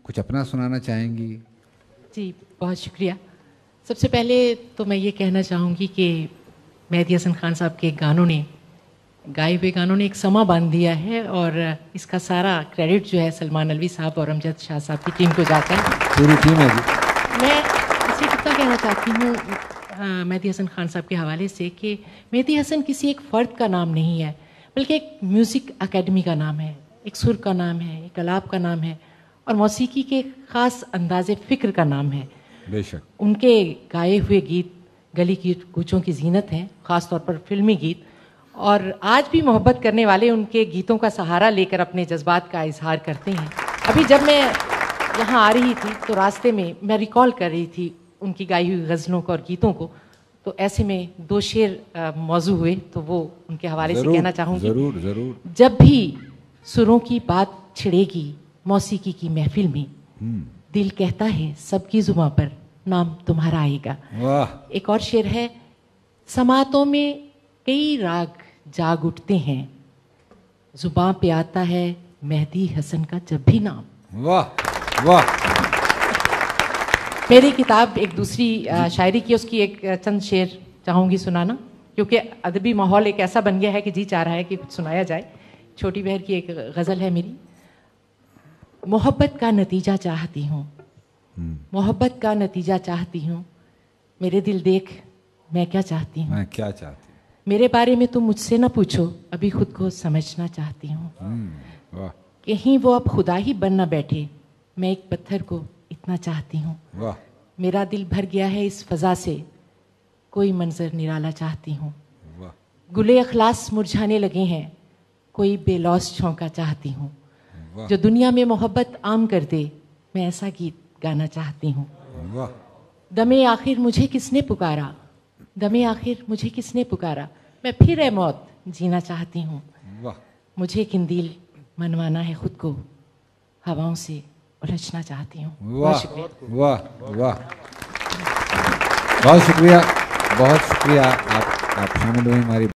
कुछ अपना सुनाना चाहेंगी? जी बहुत शुक्रिया। सबसे पहले तो मैं ये कहना चाहूँगी कि मेहदी हसन खान साहब के गानों ने, गाए हुए गानों ने एक समा बांध दिया है और इसका सारा क्रेडिट जो है सलमान अलवी साहब और अमजद शाह साहब की टीम को जाता है। पूरी टीम है जी। मैं इसे कितना कहना चाहती हूँ मेहदी हसन खान साहब के हवाले से कि मेहदी हसन किसी एक फ़र्द का नाम नहीं है, बल्कि एक म्यूज़िक अकेडमी का नाम है, एक सुर का नाम है, एक कलाब का नाम है और मौसीकी के ख़ास अंदाज़े फ़िक्र का नाम है। बेशक उनके गाए हुए गीत गली की कूचों की जीनत हैं, ख़ास तौर पर फिल्मी गीत, और आज भी मोहब्बत करने वाले उनके गीतों का सहारा लेकर अपने जज्बात का इजहार करते हैं। अभी जब मैं यहाँ आ रही थी तो रास्ते में मैं रिकॉल कर रही थी उनकी गाई हुई गज़लों को और गीतों को, तो ऐसे में दो शेर मौजू हुए तो वो उनके हवाले से कहना चाहूँगी। ज़रूर ज़रूर। जब भी सुरों की बात छिड़ेगी मौसीकी की महफिल में, दिल कहता है सबकी जुबां पर नाम तुम्हारा आएगा। वाह। एक और शेर है, समातों में कई राग जाग उठते हैं, जुबां पे आता है मेहदी हसन का जब भी नाम। वाह वाह। मेरी किताब एक दूसरी शायरी की, उसकी एक चंद शेर चाहूँगी सुनाना, क्योंकि अदबी माहौल एक ऐसा बन गया है कि जी चाह रहा है कि कुछ सुनाया जाए। छोटी बहर की एक गज़ल है मेरी। मोहब्बत का नतीजा चाहती हूँ, मोहब्बत का नतीजा चाहती हूँ, मेरे दिल देख मैं क्या चाहती हूँ। मैं क्या चाहती हूँ? मेरे बारे में तुम मुझसे न पूछो, अभी खुद को समझना चाहती हूँ। वाह कहीं वो अब खुदा ही बन न बैठे, मैं एक पत्थर को इतना चाहती हूँ। वाह। मेरा दिल भर गया है इस फजा से, कोई मंजर निराला चाहती हूँ। वाह। गुले अखलास मुरझाने लगे हैं, कोई बेलौस झोंका चाहती हूँ। जो दुनिया में मोहब्बत आम कर दे, मैं ऐसा गीत गाना चाहती हूँ। वाह। दमे आखिर मुझे किसने पुकारा, दमे आखिर मुझे किसने पुकारा, मैं फिर ए मौत जीना चाहती हूँ। वाह। मुझे किंदील मनवाना है खुद को, हवाओं से उलझना चाहती हूँ। वाह वाह वाह। बहुत शुक्रिया, बहुत शुक्रिया। आप शामिल हुए हमारी